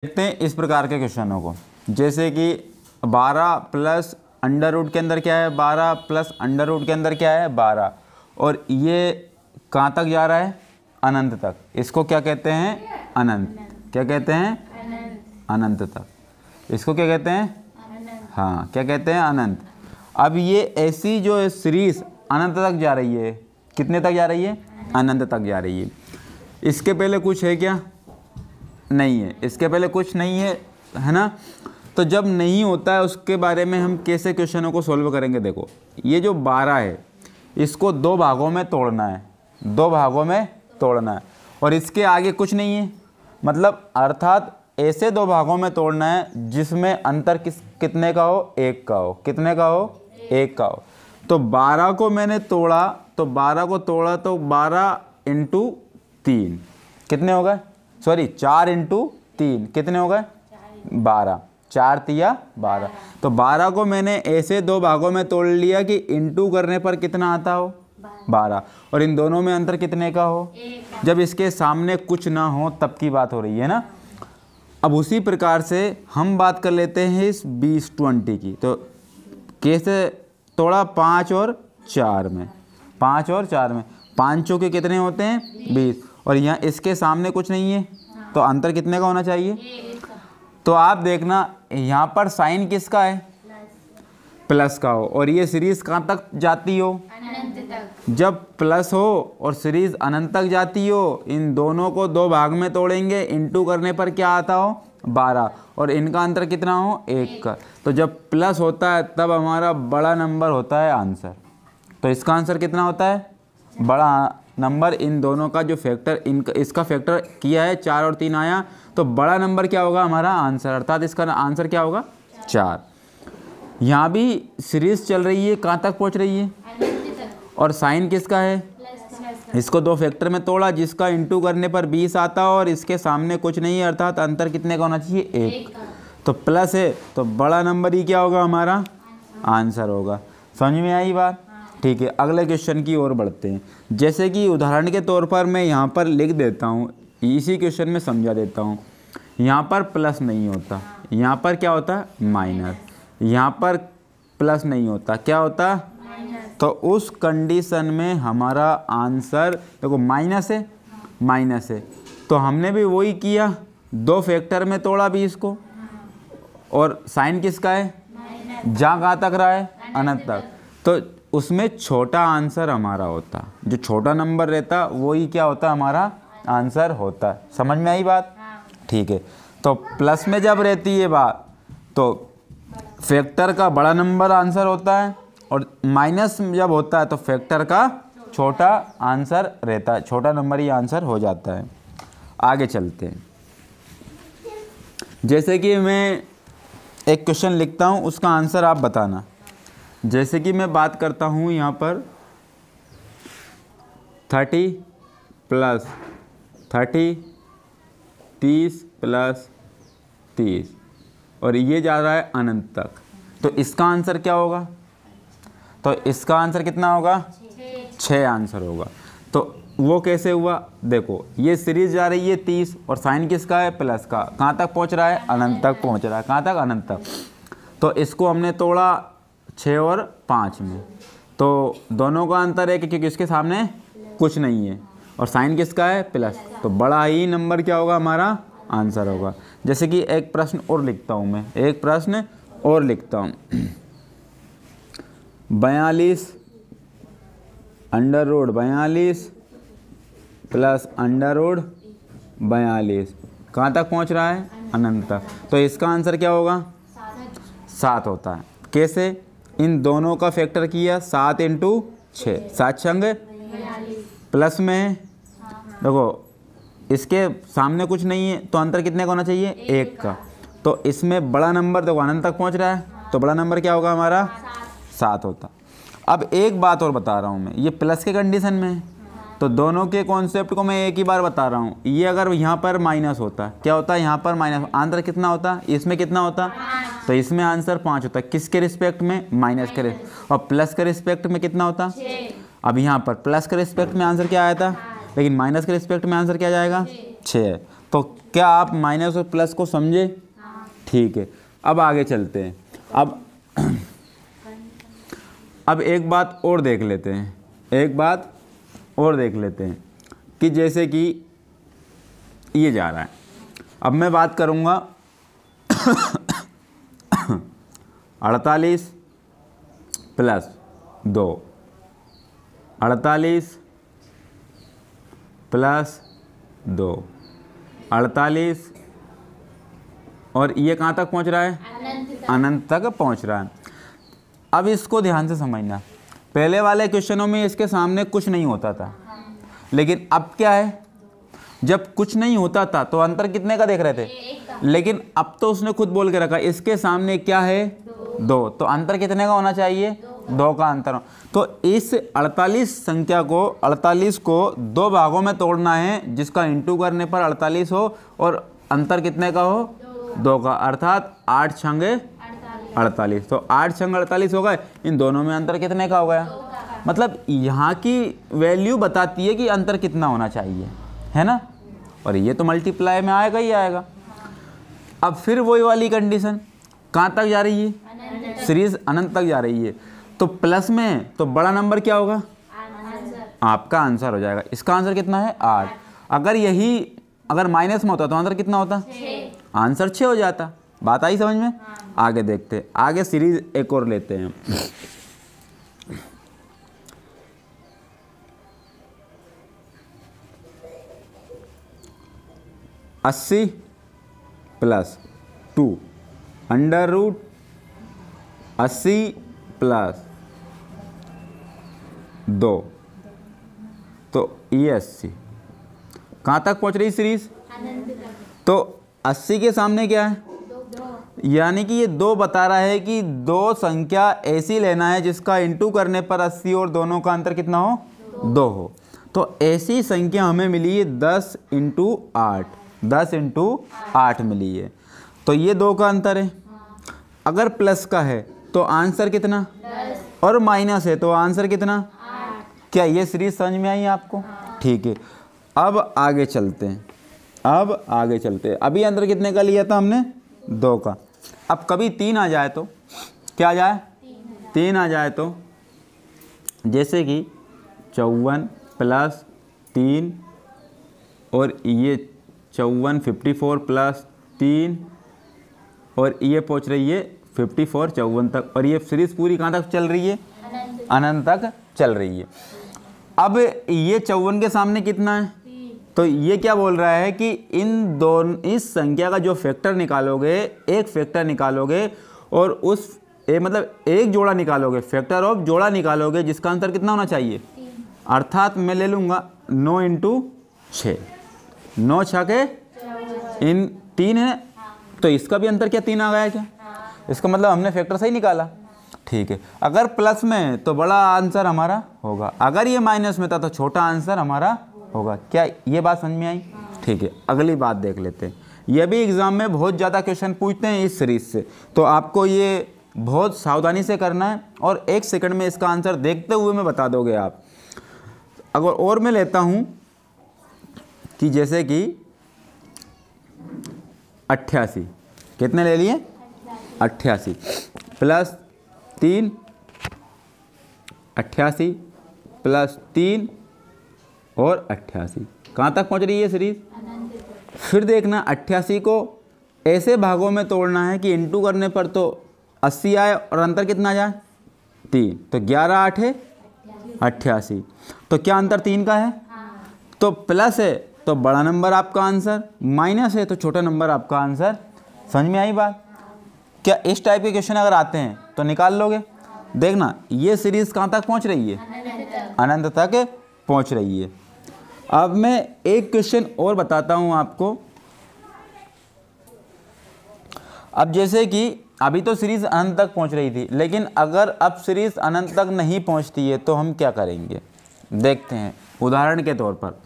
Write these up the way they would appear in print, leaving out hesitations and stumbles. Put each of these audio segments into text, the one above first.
देखते हैं इस प्रकार के क्वेश्चनों को, जैसे कि 12 प्लस अंडर रूट के अंदर क्या है 12 प्लस अंडर रूट के अंदर क्या है 12, और ये कहाँ तक जा रहा है अनंत तक। इसको क्या कहते हैं अनंत। क्या कहते हैं अनंत तक। इसको क्या कहते हैं हाँ क्या कहते हैं अनंत। अब ये ऐसी जो सीरीज अनंत तक जा रही है, कितने तक जा रही है अनंत तक जा रही है। इसके पहले कुछ है क्या नहीं है, इसके पहले कुछ नहीं है ना। तो जब नहीं होता है उसके बारे में हम कैसे क्वेश्चनों को सॉल्व करेंगे। देखो ये जो 12 है इसको दो भागों में तोड़ना है, दो भागों में तोड़ना है, और इसके आगे कुछ नहीं है, मतलब अर्थात ऐसे दो भागों में तोड़ना है जिसमें अंतर कितने का हो एक का हो। कितने का हो एक का हो। तो 12 को मैंने तोड़ा, तो 12 को तोड़ा तो 12 इंटू 3 कितने हो गए, सॉरी 4 इंटू 3 कितने हो गए 12, 4 तिया 12। तो 12 को मैंने ऐसे दो भागों में तोड़ लिया कि इंटू करने पर कितना आता हो 12, और इन दोनों में अंतर कितने का हो जब इसके सामने कुछ ना हो तब की बात हो रही है ना। अब उसी प्रकार से हम बात कर लेते हैं इस 20 की। तो कैसे तोड़ा 5 और 4 में, 5 और 4 में, 5 चौके कितने होते हैं 20, और यहाँ इसके सामने कुछ नहीं है तो अंतर कितने का होना चाहिए। तो आप देखना यहाँ पर साइन किसका है प्लस का हो, और ये सीरीज कहाँ तक जाती हो अनंत तक। जब प्लस हो और सीरीज अनंत तक जाती हो, इन दोनों को दो भाग में तोड़ेंगे, इंटू करने पर क्या आता हो 12, और इनका अंतर कितना हो 1 का। तो जब प्लस होता है तब हमारा बड़ा नंबर होता है आंसर। तो इसका आंसर कितना होता है बड़ा नंबर। इन दोनों का जो फैक्टर इसका फैक्टर किया है 4 और 3 आया, तो बड़ा नंबर क्या होगा हमारा आंसर, अर्थात इसका आंसर क्या होगा 4। यहाँ भी सीरीज चल रही है, कहाँ तक पहुँच रही है और साइन किसका है, इसको दो फैक्टर में तोड़ा जिसका इंटू करने पर 20 आता और इसके सामने कुछ नहीं है, अर्थात अंतर कितने का होना चाहिए 1। तो प्लस है तो बड़ा नंबर ही क्या होगा हमारा आंसर होगा। समझ में आई बात। ठीक है, अगले क्वेश्चन की ओर बढ़ते हैं। जैसे कि उदाहरण के तौर पर मैं यहाँ पर लिख देता हूँ, इसी क्वेश्चन में समझा देता हूँ। यहाँ पर प्लस नहीं होता, यहाँ पर क्या होता है माइनस, यहाँ पर प्लस नहीं होता क्या होता माइनस। तो उस कंडीशन में हमारा आंसर देखो माइनस है, माइनस है, तो हमने भी वही किया, दो फैक्टर में तोड़ा 20 को, और साइन किसका है जहाँ कहाँ तक रहा है अनंत तक, तो उसमें छोटा आंसर हमारा होता, जो छोटा नंबर रहता वही क्या होता हमारा आंसर होता। समझ में आई बात। ठीक है, तो प्लस में जब रहती है बात तो फैक्टर का बड़ा नंबर आंसर होता है, और माइनस जब होता है तो फैक्टर का छोटा आंसर रहता है, छोटा नंबर ही आंसर हो जाता है। आगे चलते हैं। जैसे कि मैं एक क्वेश्चन लिखता हूँ, उसका आंसर आप बताना। जैसे कि मैं बात करता हूँ यहाँ पर 30 प्लस 30, 30 प्लस 30, और ये जा रहा है अनंत तक, तो इसका आंसर क्या होगा, तो इसका आंसर कितना होगा 6 आंसर होगा। तो वो कैसे हुआ, देखो ये सीरीज जा रही है 30 और साइन किसका है प्लस का, कहाँ तक पहुँच रहा है अनंत तक पहुँच रहा है, कहाँ तक अनंत तक। तो इसको हमने तोड़ा 6 और 5 में, तो दोनों का अंतर है क्योंकि इसके सामने कुछ नहीं है, और साइन किसका है प्लस, तो बड़ा ही नंबर क्या होगा हमारा आंसर होगा। जैसे कि एक प्रश्न और लिखता हूँ मैं, एक प्रश्न और लिखता हूँ 42 under root 42 plus under root 42 कहाँ तक पहुँच रहा है अनंत तक। तो इसका आंसर क्या होगा 7 होता है। कैसे, इन दोनों का फैक्टर किया 7 इंटू 6, 7 छंग प्लस में, देखो इसके सामने कुछ नहीं है तो अंतर कितने का होना चाहिए 1 का। तो इसमें बड़ा नंबर देखो अनंत तक पहुंच रहा है, तो बड़ा नंबर क्या होगा हमारा 7 होता। अब एक बात और बता रहा हूँ मैं, ये प्लस के कंडीशन में है, तो दोनों के कॉन्सेप्ट को मैं एक ही बार बता रहा हूँ। ये अगर यहाँ पर माइनस होता क्या होता है, यहाँ पर माइनस, आंसर कितना होता, इसमें कितना होता, तो इसमें आंसर 5 होता। किसके रिस्पेक्ट में माइनस के, और प्लस के रिस्पेक्ट में कितना होता। अब यहाँ पर प्लस के रिस्पेक्ट में आंसर क्या आया था, लेकिन माइनस के रिस्पेक्ट में आंसर क्या जाएगा 6 है। तो क्या आप माइनस और प्लस को समझे? ठीक है, अब आगे चलते हैं। अब एक बात और देख लेते हैं, एक बात और देख लेते हैं कि जैसे कि ये जा रहा है। अब मैं बात करूँगा 48 प्लस 2, 48 प्लस 2, 48, और ये कहाँ तक पहुँच रहा है? अनंत तक पहुँच रहा है। अब इसको ध्यान से समझना, पहले वाले क्वेश्चनों में इसके सामने कुछ नहीं होता था, लेकिन अब क्या है, जब कुछ नहीं होता था तो अंतर कितने का देख रहे थे, लेकिन अब तो उसने खुद बोल के रखा इसके सामने क्या है? 2, तो अंतर कितने का होना चाहिए? 2 का अंतर। तो इस 48 संख्या को, 48 को 2 भागों में तोड़ना है जिसका इंटू करने पर 48 हो और अंतर कितने का हो? 2 का, अर्थात 8 छंगे 48। तो 8 छंग 48 हो गए, इन दोनों में अंतर कितने का हो गया? मतलब यहाँ की वैल्यू बताती है कि अंतर कितना होना चाहिए, है ना। और ये तो मल्टीप्लाई में आएगा ही आएगा। अब फिर वही वाली कंडीशन, कहाँ तक जा रही है? सीरीज अनंत तक जा रही है। तो प्लस में तो बड़ा नंबर क्या होगा? आपका आंसर हो जाएगा। इसका आंसर कितना है? 8। अगर माइनस में होता तो आंसर कितना होता? 6। आंसर 6 हो जाता। बात आई समझ में? आगे देखते हैं, आगे सीरीज एक और लेते हैं। 80 प्लस 2 अंडर रूट 80 प्लस 2, तो ये 80 कहाँ तक पहुँच रही सीरीज? तो 80 के सामने क्या है? यानी कि ये 2 बता रहा है कि 2 संख्या ऐसी लेना है जिसका इंटू करने पर 80 और दोनों का अंतर कितना हो? 2 हो। तो ऐसी संख्या हमें मिली है 10 × 8, 10 × 8 मिली है। तो ये 2 का अंतर है। अगर प्लस का है तो आंसर कितना? 10। और माइनस है तो आंसर कितना? 8। क्या ये सीरीज समझ में आई आपको? ठीक है, अब आगे चलते हैं। अभी अंतर कितने का लिया था हमने? 2 का। अब कभी 3 आ जाए तो क्या आ जाए? 3 आ जाए तो जैसे कि 54 प्लस 3 और ये 54 54 प्लस 3 और ये पहुंच रही है 54 54 तक, और ये सीरीज पूरी कहाँ तक चल रही है? अनंत तक चल रही है। अब ये 54 के सामने कितना है? तो ये क्या बोल रहा है कि इस संख्या का जो फैक्टर निकालोगे, एक फैक्टर निकालोगे और मतलब एक जोड़ा निकालोगे, फैक्टर ऑफ जोड़ा निकालोगे जिसका अंतर कितना होना चाहिए? अर्थात मैं ले लूँगा 9 × 6, 9 छके इन 3 है, तो इसका भी अंतर क्या 3 आ गया क्या? इसका मतलब हमने फैक्टर सही निकाला। ठीक है, अगर प्लस में तो बड़ा आंसर हमारा होगा, अगर ये माइनस में था तो छोटा आंसर हमारा होगा। क्या ये बात समझ में आई? ठीक है, अगली बात देख लेते हैं। ये भी एग्ज़ाम में बहुत ज़्यादा क्वेश्चन पूछते हैं इस सीरीज से, तो आपको ये बहुत सावधानी से करना है और 1 सेकंड में इसका आंसर देखते हुए मैं बता दोगे आप। अगर और मैं लेता हूँ कि जैसे कि 88, कितने ले लिए? 88 प्लस 3, 88 प्लस 3 और 88 कहाँ तक पहुँच रही है सीरीज? फिर देखना 88 को ऐसे भागों में तोड़ना है कि इंटू करने पर तो 80 आए और अंतर कितना आ जाए? 3। तो 11 8 है 88। तो क्या अंतर 3 का है? तो प्लस है तो बड़ा नंबर आपका आंसर, माइनस है तो छोटा नंबर आपका आंसर। समझ में आई बात? क्या इस टाइप के क्वेश्चन अगर आते हैं तो निकाल लोगे? देखना ये सीरीज कहाँ तक पहुँच रही है? अनंत तक पहुँच रही है। अब मैं एक क्वेश्चन और बताता हूँ आपको। अब जैसे कि अभी तो सीरीज अनंत तक पहुँच रही थी, लेकिन अगर अब सीरीज अनंत तक नहीं पहुँचती है तो हम क्या करेंगे? देखते हैं उदाहरण के तौर पर।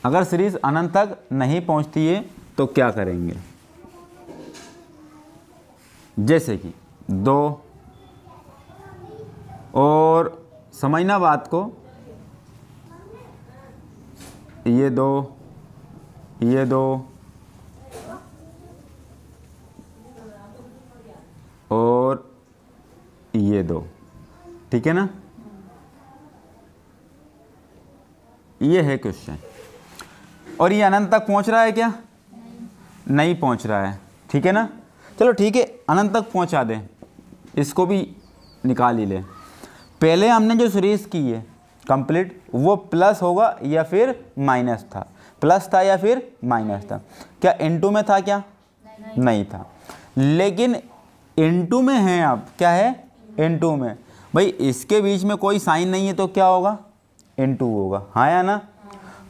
अगर सीरीज अनंत तक नहीं पहुँचती है तो क्या करेंगे? जैसे कि 2, और समझना बात को, ये दो, ये दो और ये दो, ठीक है ना। ये है क्वेश्चन। और ये अनंत तक पहुंच रहा है क्या? नहीं पहुंच रहा है, ठीक है ना। चलो ठीक है, अनंत तक पहुंचा दें, इसको भी निकाल ही ले। पहले हमने जो सीरीज की है कंप्लीट, वो प्लस होगा या फिर माइनस था? प्लस था या फिर माइनस था? क्या इनटू में था क्या? नहीं था। लेकिन इनटू में है, अब क्या है? इनटू में। भाई इसके बीच में कोई साइन नहीं है तो क्या होगा? इनटू होगा, हाँ या ना।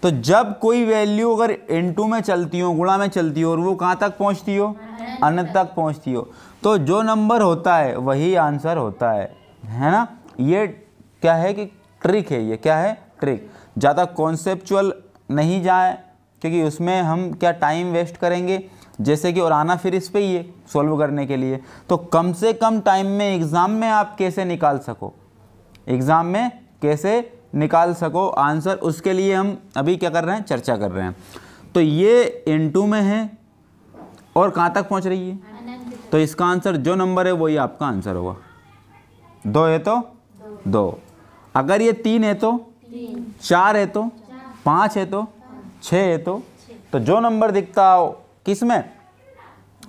तो जब कोई वैल्यू अगर इनटू में चलती हो, गुणा में चलती हो, और वो कहाँ तक पहुँचती हो? अनंत तक पहुँचती हो, तो जो नंबर होता है वही आंसर होता है ना। ये क्या है कि ट्रिक है, ये क्या है? ट्रिक। ज़्यादा कॉन्सेप्चुअल नहीं जाए, क्योंकि उसमें हम क्या टाइम वेस्ट करेंगे, जैसे कि और आना फिर इस पे ही है सॉल्व करने के लिए। तो कम से कम टाइम में एग्ज़ाम में आप कैसे निकाल सको, एग्ज़ाम में कैसे निकाल सको आंसर, उसके लिए हम अभी क्या कर रहे हैं? चर्चा कर रहे हैं। तो ये इनटू में है और कहाँ तक पहुँच रही है? तो इसका आंसर जो नंबर है वही आपका आंसर होगा। 2 है तो 2, अगर ये 3 है तो 4 है तो 5 है तो 6 है तो जो नंबर दिखता हो किस में?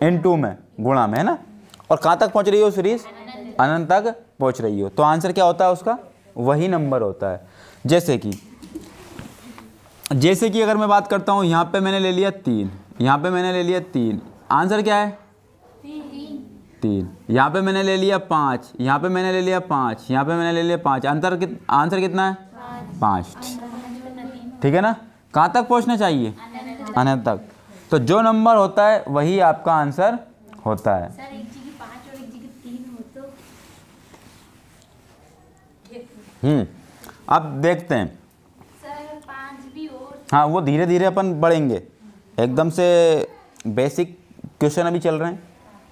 इनटू में, गुणा में, है ना। और कहाँ तक पहुँच रही हो सीरीज? अनंत तक पहुँच रही हो, तो आंसर क्या होता है उसका? वही नंबर होता है। जैसे कि अगर मैं बात करता हूँ, यहाँ पे मैंने ले लिया 3, यहाँ पे मैंने ले लिया 3, आंसर क्या है? 3। यहाँ पे मैंने ले लिया 5, यहाँ पे मैंने ले लिया 5, यहाँ पे मैंने ले लिया 5, आंसर कितना है? 5, ठीक है ना। कहाँ तक पहुँचना चाहिए? अनंत तक। तो जो नंबर होता है वही आपका आंसर होता है। सर एक जगह 5 और एक जगह 3 हो तो अब देखते हैं। सर 5 भी और, हाँ, वो धीरे धीरे अपन बढ़ेंगे, एकदम से बेसिक क्वेश्चन अभी चल रहे हैं,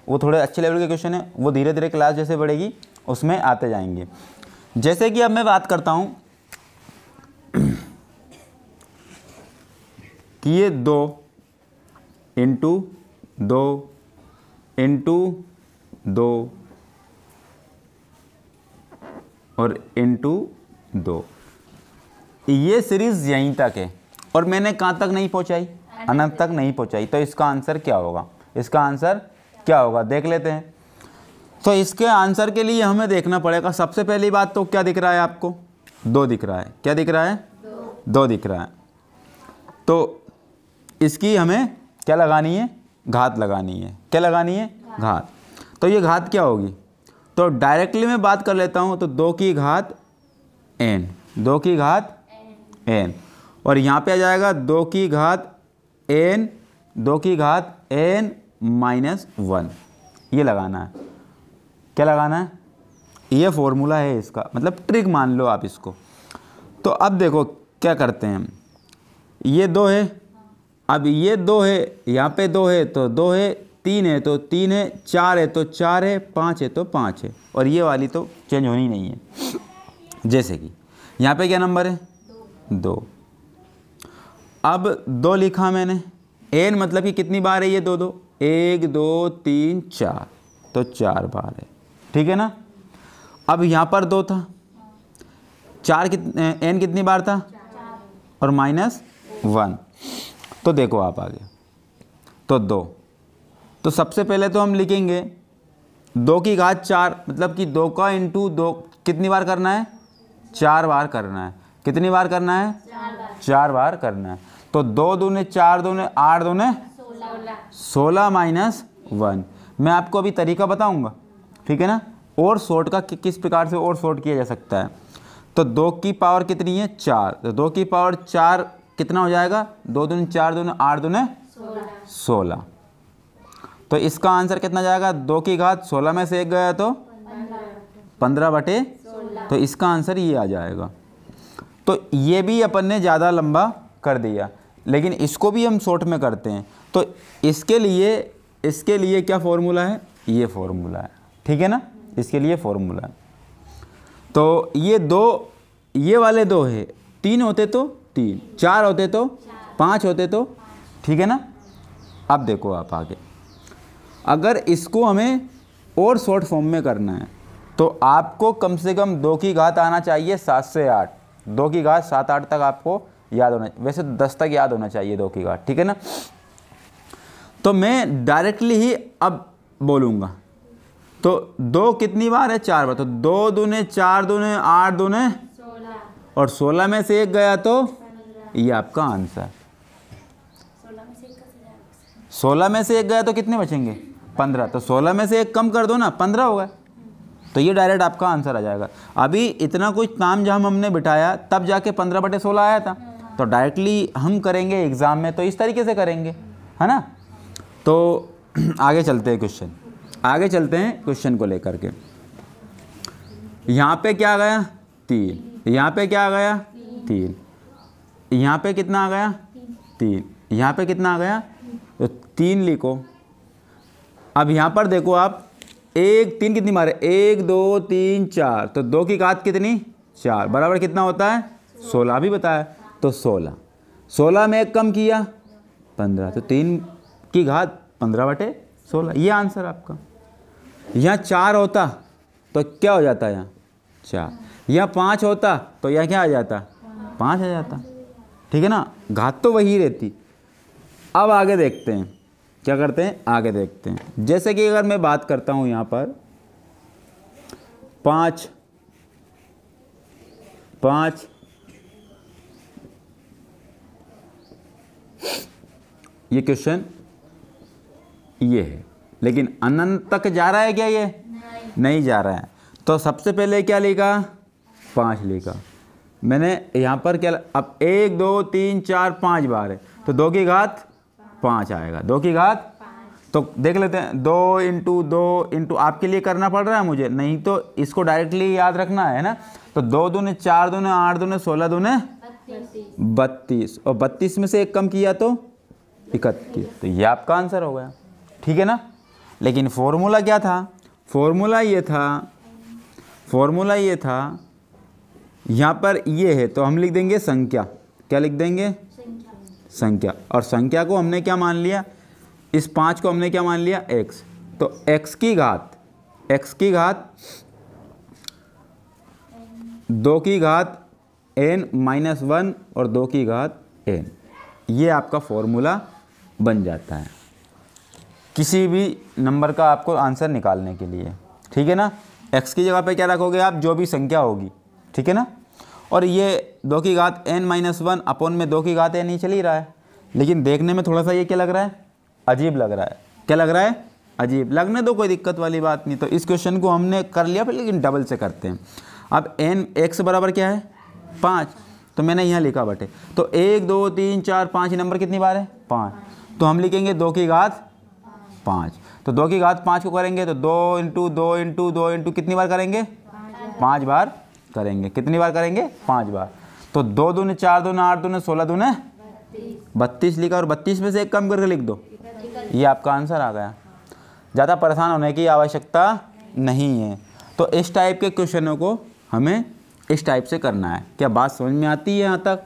वो थोड़े अच्छे लेवल के क्वेश्चन हैं, वो धीरे धीरे क्लास जैसे बढ़ेगी उसमें आते जाएंगे। जैसे कि अब मैं बात करता हूँ कि ये 2 इंटू 2 इंटू 2 और इंटू 2, ये सीरीज यहीं तक है और मैंने कहाँ तक नहीं पहुँचाई? अनंत तक नहीं पहुँचाई। तो इसका आंसर क्या होगा? इसका आंसर क्या होगा देख लेते हैं। तो इसके आंसर के लिए हमें देखना पड़ेगा, सबसे पहली बात तो क्या दिख रहा है आपको? 2 दिख रहा है। क्या दिख रहा है? 2 दिख रहा है। तो इसकी हमें क्या लगानी है? घात लगानी है। क्या लगानी है? घात। तो ये घात क्या होगी? तो डायरेक्टली मैं बात कर लेता हूँ, तो 2 की घात n, 2 की घात n, और यहाँ पे आ जाएगा 2 की घात n, 2 की घात n माइनस 1। ये लगाना है। क्या लगाना है? ये फॉर्मूला है इसका, मतलब ट्रिक मान लो आप इसको। तो अब देखो क्या करते हैं, ये 2 है, अब ये 2 है, यहाँ पे 2 है तो 2 है, 3 है तो 3 है, 4 है तो 4 है, 5 है तो 5 है, और ये वाली तो चेंज होनी नहीं है। जैसे कि यहाँ पे क्या नंबर है? 2। अब 2 लिखा मैंने, n मतलब कि कितनी बार है ये 2 2? 1 2 3 4, तो 4 बार है, ठीक है ना। अब यहाँ पर 2 था, 4 n कितनी बार था? और माइनस 1, तो देखो आप आगे, तो 2। तो सबसे पहले तो हम लिखेंगे 2 की घात 4, मतलब कि 2 का इंटू 2 कितनी बार करना है? 4 बार करना है। कितनी बार करना है? 4 बार करना है। तो 2 दूने 4 दूने 8 दूने 16 माइनस 1। मैं आपको अभी तरीका बताऊंगा, ठीक है ना, और शॉर्ट का किस प्रकार से और शॉर्ट किया जा सकता है। तो 2 की पावर कितनी है? 4, तो 2 की पावर 4 कितना हो जाएगा? 2 दूने 4 दूने 8 दूने 16। तो इसका आंसर कितना जाएगा? 2 की घात 16 में से 1 गया तो 15 बटे, तो इसका आंसर ये आ जाएगा। तो ये भी अपन ने ज़्यादा लंबा कर दिया, लेकिन इसको भी हम शॉर्ट में करते हैं। तो इसके लिए क्या फॉर्मूला है? ये फॉर्मूला है, ठीक है ना, इसके लिए फॉर्मूला है। तो ये 2, ये वाले 2 है, 3 होते तो 3, 4 होते तो 5 होते तो, ठीक है ना। अब देखो आप आगे, अगर इसको हमें और शॉर्ट फॉर्म में करना है तो आपको कम से कम 2 की घात आना चाहिए 7 से 8, 2 की घात 7 8 तक आपको याद होना, वैसे 10 तक याद होना चाहिए 2 की घात, ठीक है ना। तो मैं डायरेक्टली ही अब बोलूँगा, तो 2 कितनी बार है, 4 बार, तो 2 दूने 4 दूने 8 दूने 16, और 16 में से 1 गया तो ये आपका आंसर। 16 में से 1 का 16 में से 1 गया तो कितने बचेंगे, 15, तो 16 में से 1 कम कर दो ना, 15 होगा, तो ये डायरेक्ट आपका आंसर आ जाएगा। अभी इतना कुछ काम जब हमने बिठाया तब जाके 15/16 आया था, तो डायरेक्टली हम करेंगे एग्ज़ाम में तो इस तरीके से करेंगे, है ना। तो आगे चलते हैं क्वेश्चन, आगे चलते हैं क्वेश्चन को लेकर के। यहाँ पे क्या आ गया 3, यहाँ पे क्या आ गया 3, यहाँ पे कितना आ गया 3, यहाँ पे कितना आ गया, तो 3 लिखो। अब यहाँ पर देखो आप, 1 3 कितनी मारे, 1 2 3 4, तो 2 की घात कितनी 4 बराबर कितना होता है 16 भी बताया, तो 16 में 1 कम किया 15, तो 3 की घात 15/16, ये आंसर आपका। यहाँ 4 होता तो क्या हो जाता है, यहाँ 4, यहाँ 5 होता तो यहाँ क्या आ जाता, 5 आ जाता, ठीक है ना, घात तो वही रहती। अब आगे देखते हैं क्या करते हैं, आगे देखते हैं। जैसे कि अगर मैं बात करता हूँ यहाँ पर 5 5, ये क्वेश्चन ये है, लेकिन अनंत तक जा रहा है क्या, ये नहीं जा रहा है। तो सबसे पहले क्या लिखा, 5 लिखा मैंने यहाँ पर, क्या अब 1 2 3 4 5 बार है, तो 2 की घात 5 आएगा, 2 की घात, तो देख लेते हैं 2 × 2 × आपके लिए करना पड़ रहा है मुझे, नहीं तो इसको डायरेक्टली याद रखना है ना। तो 2 दूने 4 दूने 8 दूने 16 दूने 32, और 32 में से 1 कम किया तो 31, तो ये आपका आंसर हो गया, ठीक है ना। लेकिन फॉर्मूला क्या था, फॉर्मूला ये था, फॉर्मूला ये था, यहाँ पर ये है तो हम लिख देंगे संख्या, क्या लिख देंगे संख्या, और संख्या को हमने क्या मान लिया, इस 5 को हमने क्या मान लिया x, तो x की घात 2 की घात n-1 और 2 की घात n, ये आपका फॉर्मूला बन जाता है किसी भी नंबर का आपको आंसर निकालने के लिए, ठीक है ना। x की जगह पे क्या रखोगे आप, जो भी संख्या होगी, ठीक है ना। और ये 2 की घात n-1 अपॉन में 2 की घात n ही चल ही रहा है, लेकिन देखने में थोड़ा सा ये क्या लग रहा है, अजीब लग रहा है, क्या लग रहा है, अजीब लगने दो, कोई दिक्कत वाली बात नहीं। तो इस क्वेश्चन को हमने कर लिया फिर, लेकिन डबल से करते हैं। अब x बराबर क्या है 5, तो मैंने यहाँ लिखा बटे, तो 1 2 3 4 5 नंबर कितनी बार है 5, तो हम लिखेंगे 2 की घात 5, तो 2 की घात 5 को करेंगे तो 2 × 2 × 2 × कितनी बार करेंगे 5 बार करेंगे, कितनी बार करेंगे 5 बार, तो 2 दूने 4 दूने 8 दूने 16 दूने 32 लिखा, और 32 में से 1 कम करके लिख दो, ये आपका आंसर आ गया। ज़्यादा परेशान होने की आवश्यकता नहीं है। तो इस टाइप के क्वेश्चनों को हमें इस टाइप से करना है। क्या बात समझ में आती है यहाँ तक?